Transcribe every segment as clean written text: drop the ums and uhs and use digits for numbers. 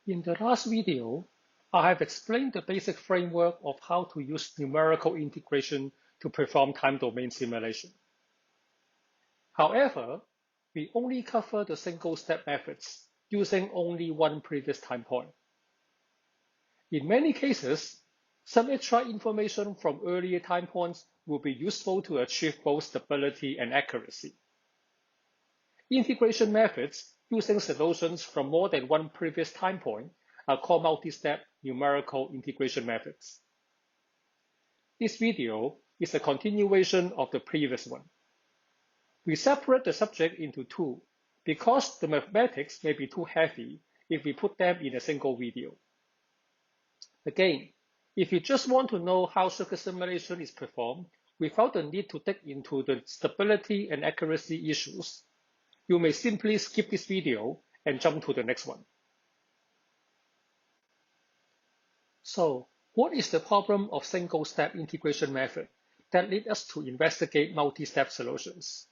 In the last video, I have explained the basic framework of how to use numerical integration to perform time domain simulation. However, we only cover the single-step methods using only one previous time point. In many cases, some extra information from earlier time points will be useful to achieve both stability and accuracy. Integration methods using solutions from more than one previous time point are called multi-step numerical integration methods. This video is a continuation of the previous one. We separate the subject into two because the mathematics may be too heavy if we put them in a single video. Again, if you just want to know how circuit simulation is performed without the need to dig into the stability and accuracy issues, you may simply skip this video and jump to the next one. So, what is the problem of single-step integration method that lead us to investigate multi-step solutions?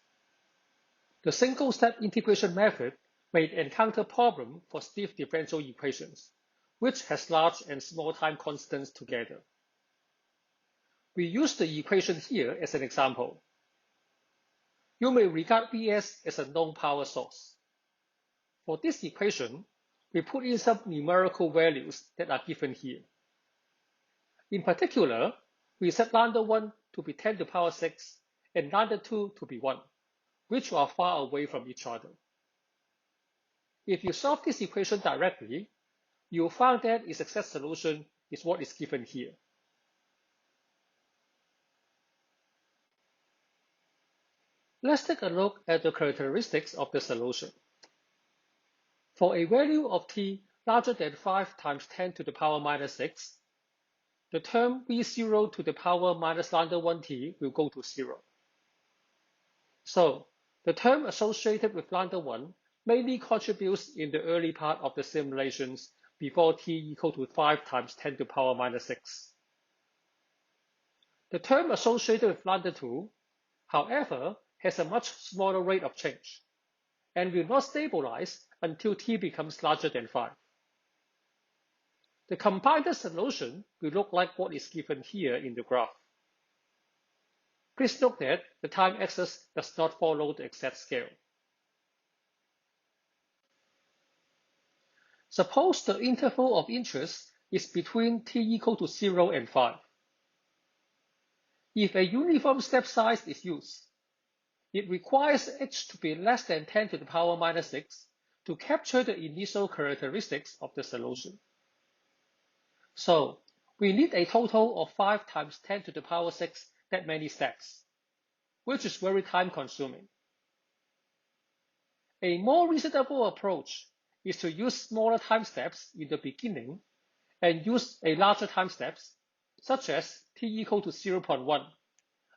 The single-step integration method may encounter problem for stiff differential equations, which has large and small time constants together. We use the equation here as an example. You may regard Vs as a known power source. For this equation, we put in some numerical values that are given here. In particular, we set lambda 1 to be 10 to the power 6 and lambda 2 to be 1, which are far away from each other. If you solve this equation directly, you'll find that its exact solution is what is given here. Let's take a look at the characteristics of the solution. For a value of t larger than 5 times 10 to the power minus 6, the term v0 to the power minus lambda 1t will go to 0. So, the term associated with lambda 1 mainly contributes in the early part of the simulations before t equal to 5 times 10 to the power minus 6. The term associated with lambda 2, however, has a much smaller rate of change and will not stabilize until t becomes larger than 5. The combined solution will look like what is given here in the graph. Please note that the time axis does not follow the exact scale. Suppose the interval of interest is between t equal to 0 and 5. If a uniform step size is used, it requires h to be less than 10 to the power minus 6 to capture the initial characteristics of the solution. So, we need a total of 5 times 10 to the power 6 that many steps, which is very time consuming. A more reasonable approach is to use smaller time steps in the beginning and use a larger time steps, such as t equal to 0.1,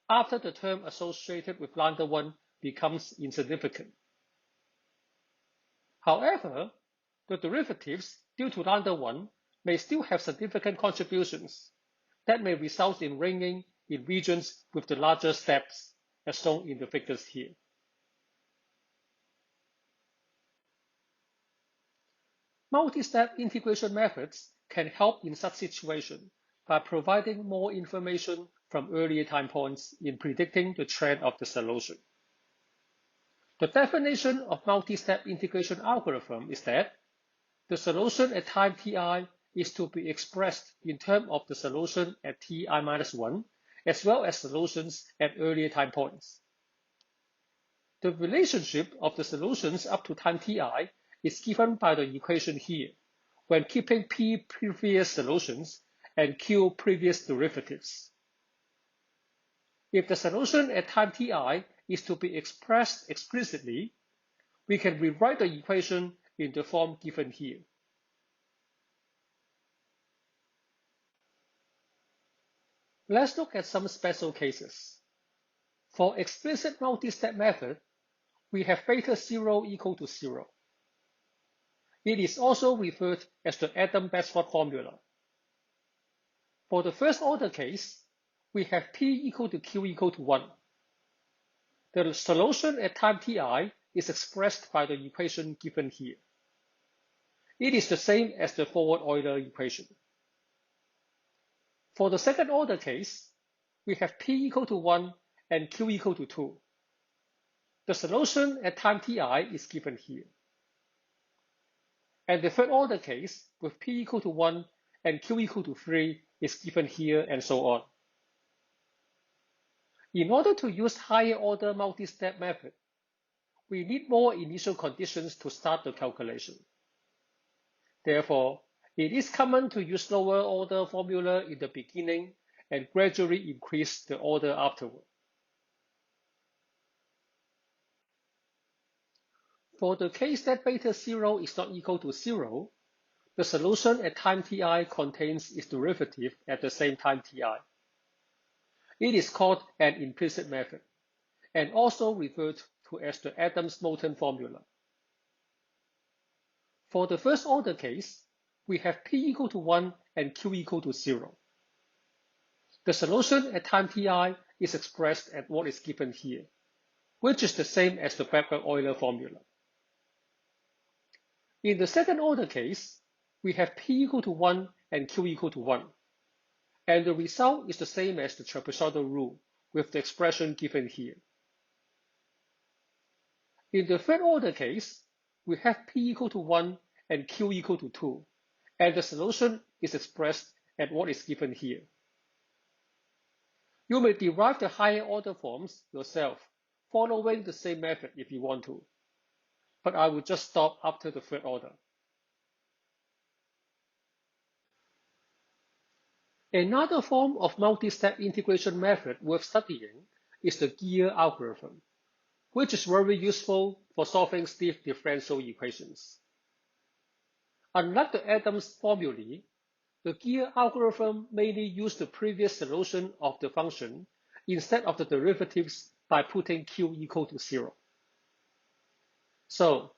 after the term associated with lambda 1 becomes insignificant. However, the derivatives due to lambda 1 may still have significant contributions that may result in ringing in regions with the larger steps, as shown in the figures here. Multi-step integration methods can help in such situations by providing more information from earlier time points in predicting the trend of the solution. The definition of multi-step integration algorithm is that the solution at time ti is to be expressed in terms of the solution at ti minus 1, as well as solutions at earlier time points. The relationship of the solutions up to time ti is given by the equation here, when keeping p previous solutions and q previous derivatives. If the solution at time ti is to be expressed explicitly, we can rewrite the equation in the form given here. Let's look at some special cases. For explicit multi-step method, we have beta 0 equal to 0. It is also referred as the Adam-Basford formula. For the first order case, we have p equal to q equal to 1. The solution at time ti is expressed by the equation given here. It is the same as the forward Euler equation. For the second order case, we have p equal to 1 and q equal to 2. The solution at time ti is given here. And the third order case with p equal to 1 and q equal to 3 is given here, and so on. In order to use higher order multi-step method, we need more initial conditions to start the calculation. Therefore, it is common to use lower order formula in the beginning and gradually increase the order afterward. For the case that beta 0 is not equal to 0, the solution at time ti contains its derivative at the same time ti. It is called an implicit method, and also referred to as the Adams-Moulton formula. For the first order case, we have p equal to 1 and q equal to 0. The solution at time ti is expressed at what is given here, which is the same as the Euler formula. In the second order case, we have p equal to 1 and q equal to 1, and the result is the same as the trapezoidal rule with the expression given here. In the third order case, we have p equal to 1 and q equal to 2, and the solution is expressed at what is given here. You may derive the higher order forms yourself, following the same method if you want to, but I will just stop after the third order. Another form of multi-step integration method worth studying is the gear algorithm, which is very useful for solving stiff differential equations. Unlike the Adams formulae, the gear algorithm mainly uses the previous solution of the function instead of the derivatives by putting q equal to 0. So,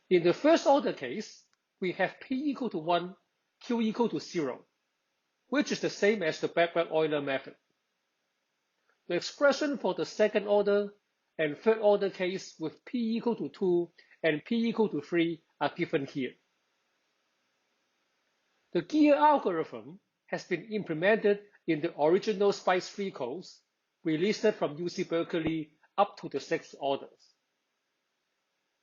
in the first order case, we have p equal to 1, q equal to 0, which is the same as the Euler method. The expression for the second order and third order case with p equal to 2 and p equal to 3 are given here. The gear algorithm has been implemented in the original SPICE-3 codes released from UC Berkeley up to the 6th orders.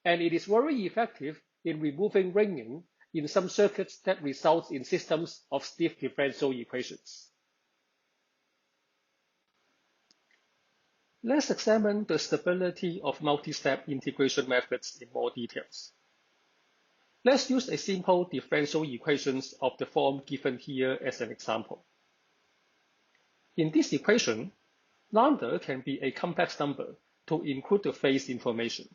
And it is very effective in removing ringing in some circuits that results in systems of stiff differential equations. Let's examine the stability of multi-step integration methods in more details. Let's use a simple differential equations of the form given here as an example. In this equation, lambda can be a complex number to include the phase information.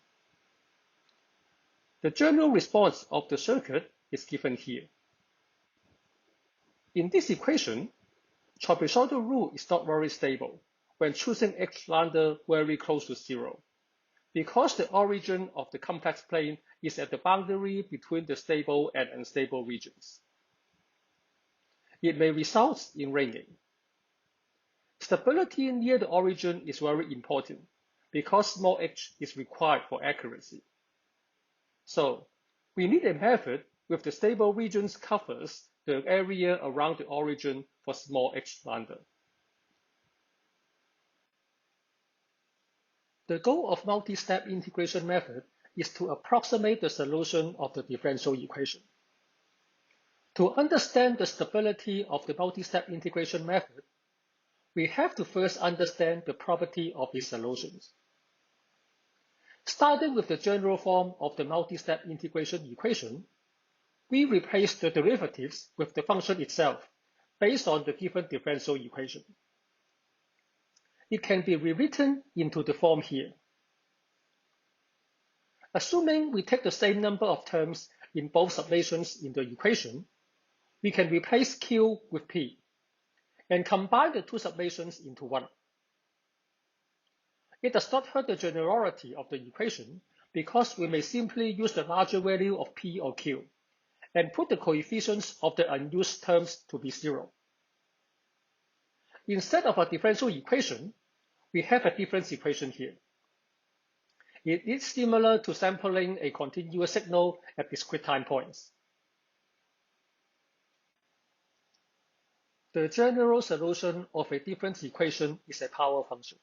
The general response of the circuit is given here. In this equation, trapezoidal rule is not very stable when choosing x lambda very close to 0, because the origin of the complex plane is at the boundary between the stable and unstable regions. It may result in ringing. Stability near the origin is very important because small h is required for accuracy. So, we need a method with the stable regions covers the area around the origin for small h lambda. The goal of multi-step integration method is to approximate the solution of the differential equation. To understand the stability of the multi-step integration method, we have to first understand the property of its solutions. Starting with the general form of the multi-step integration equation, we replace the derivatives with the function itself based on the given differential equation. It can be rewritten into the form here. Assuming we take the same number of terms in both summations in the equation, we can replace q with p and combine the two summations into one. It does not hurt the generality of the equation because we may simply use the larger value of p or q and put the coefficients of the unused terms to be 0. Instead of a differential equation, we have a difference equation here. It is similar to sampling a continuous signal at discrete time points. The general solution of a difference equation is a power function.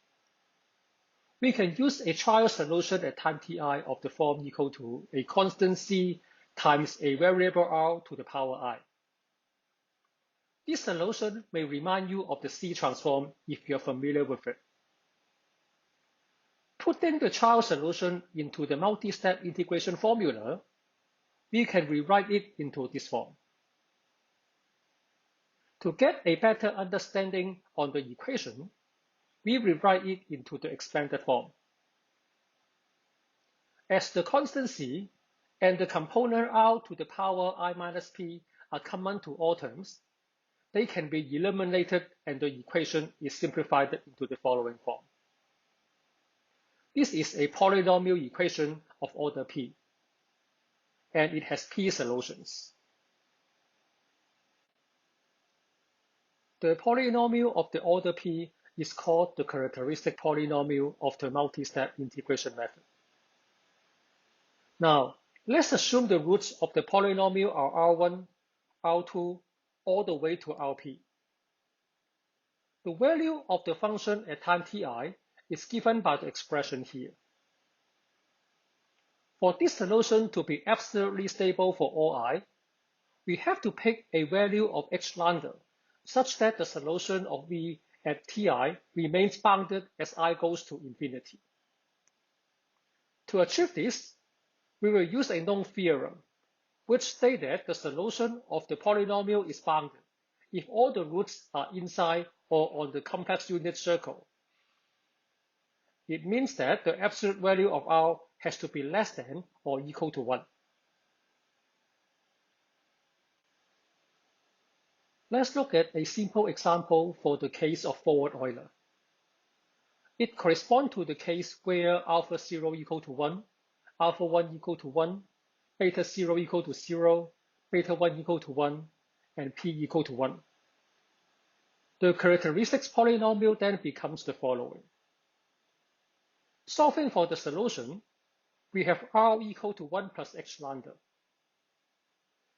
We can use a trial solution at time ti of the form equal to a constant c times a variable r to the power I. This solution may remind you of the C transform if you're familiar with it. Putting the trial solution into the multi-step integration formula, we can rewrite it into this form. To get a better understanding on the equation, we rewrite it into the expanded form. As the constant c and the component r to the power I minus p are common to all terms, they can be eliminated and the equation is simplified into the following form. This is a polynomial equation of order p, and it has p solutions. The polynomial of the order p is called the characteristic polynomial of the multi-step integration method. Now, let's assume the roots of the polynomial are r1, r2, all the way to rp. The value of the function at time ti is given by the expression here. For this solution to be absolutely stable for all I, we have to pick a value of h lambda such that the solution of v at ti remains bounded as I goes to infinity. To achieve this, we will use a known theorem, which states that the solution of the polynomial is bounded if all the roots are inside or on the complex unit circle. It means that the absolute value of r has to be less than or equal to 1. Let's look at a simple example for the case of forward Euler. It corresponds to the case where alpha 0 equal to 1, alpha 1 equal to 1, beta 0 equal to 0, beta 1 equal to 1, and p equal to 1. The characteristics polynomial then becomes the following. Solving for the solution, we have r equal to 1 plus h lambda.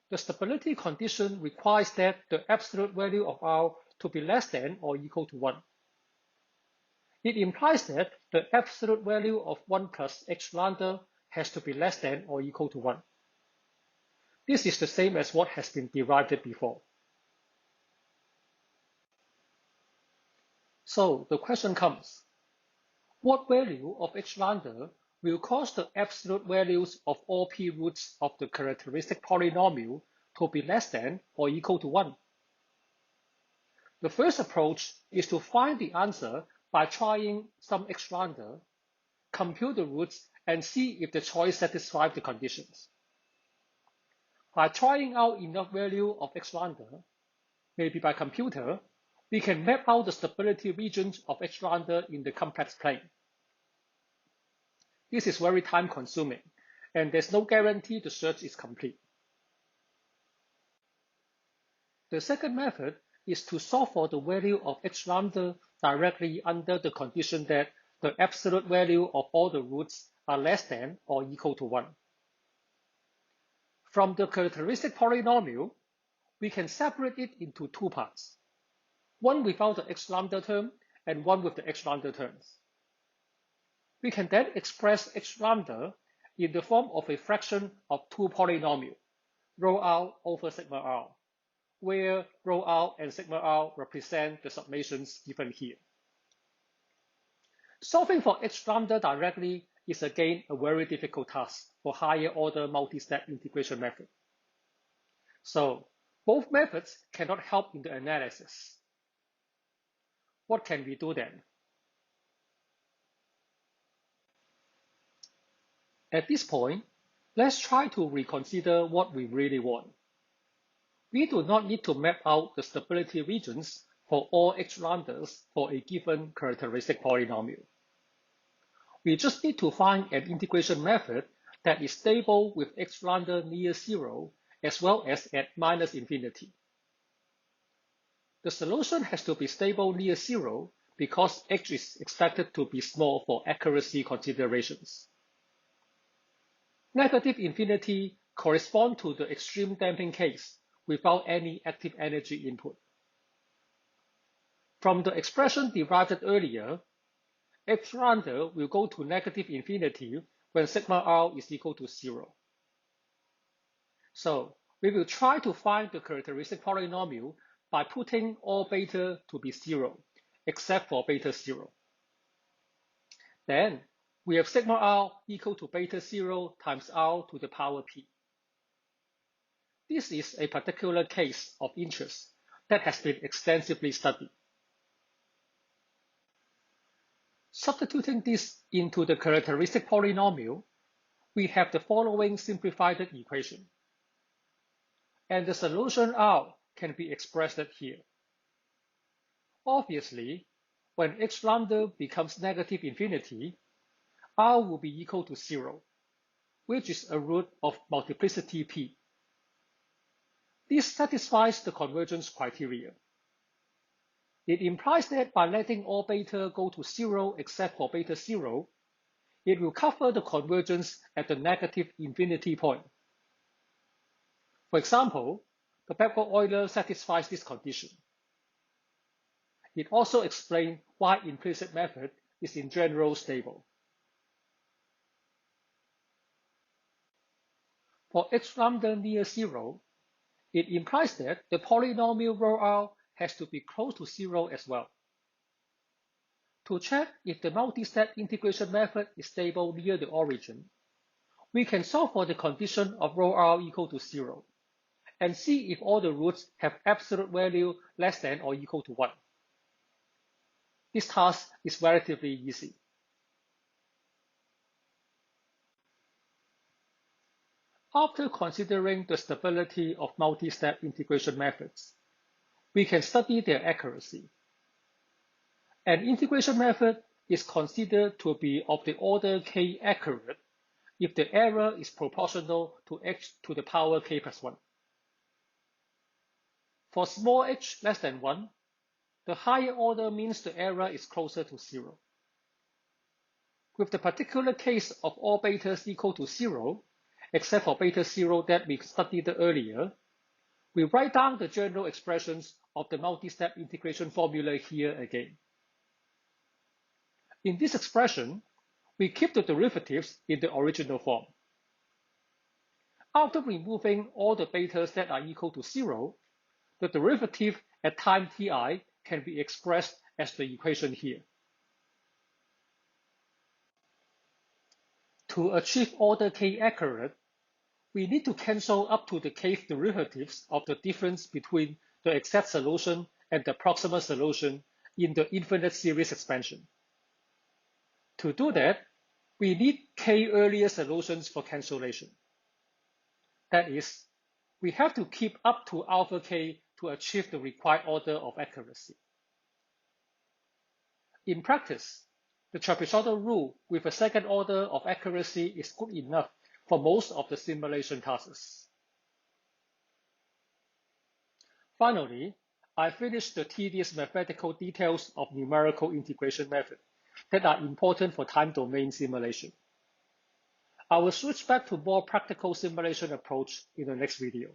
The stability condition requires that the absolute value of r to be less than or equal to 1. It implies that the absolute value of 1 plus h lambda has to be less than or equal to 1. This is the same as what has been derived before. So the question comes, what value of h lambda will cause the absolute values of all p roots of the characteristic polynomial to be less than or equal to 1? The first approach is to find the answer by trying some h lambda, compute the roots, and see if the choice satisfies the conditions. By trying out enough value of h lambda, maybe by computer, we can map out the stability regions of h lambda in the complex plane. This is very time-consuming, and there's no guarantee the search is complete. The second method is to solve for the value of h lambda directly under the condition that the absolute value of all the roots are less than or equal to 1. From the characteristic polynomial, we can separate it into two parts, one without the h lambda term and one with the h lambda terms. We can then express h lambda in the form of a fraction of two polynomials, rho r over sigma r, where rho r and sigma r represent the summations given here. Solving for h lambda directly is again a very difficult task for higher order multi-step integration method. So both methods cannot help in the analysis. What can we do then? At this point, let's try to reconsider what we really want. We do not need to map out the stability regions for all h lambdas for a given characteristic polynomial. We just need to find an integration method that is stable with h lambda near 0 as well as at minus infinity. The solution has to be stable near 0 because h is expected to be small for accuracy considerations. Negative infinity corresponds to the extreme damping case without any active energy input. From the expression derived earlier, x lambda will go to negative infinity when sigma r is equal to 0. So we will try to find the characteristic polynomial by putting all beta to be 0, except for beta 0. Then we have sigma r equal to beta 0 times r to the power p. This is a particular case of interest that has been extensively studied. Substituting this into the characteristic polynomial, we have the following simplified equation. And the solution R can be expressed here. Obviously, when h lambda becomes negative infinity, R will be equal to 0, which is a root of multiplicity p. This satisfies the convergence criteria. It implies that by letting all beta go to 0 except for beta 0, it will cover the convergence at the negative infinity point. For example, the backward Euler satisfies this condition. It also explains why implicit method is in general stable. For h lambda near 0, it implies that the polynomial rho r has to be close to 0 as well. To check if the multistep integration method is stable near the origin, we can solve for the condition of rho r equal to 0 and see if all the roots have absolute value less than or equal to 1. This task is relatively easy. After considering the stability of multi-step integration methods, we can study their accuracy. An integration method is considered to be of the order k accurate if the error is proportional to h to the power k plus 1. For small h less than 1, the higher order means the error is closer to 0. With the particular case of all betas equal to 0, except for beta 0 that we studied earlier, we write down the general expressions of the multi-step integration formula here again. In this expression, we keep the derivatives in the original form. After removing all the betas that are equal to 0, the derivative at time ti can be expressed as the equation here. To achieve order k accurate, we need to cancel up to the kth derivatives of the difference between the exact solution and the proximal solution in the infinite series expansion. To do that, we need k earlier solutions for cancellation. That is, we have to keep up to alpha k to achieve the required order of accuracy. In practice, the trapezoidal rule with a second order of accuracy is good enough for most of the simulation tasks. Finally, I finished the tedious mathematical details of numerical integration method that are important for time domain simulation. I will switch back to more practical simulation approach in the next video.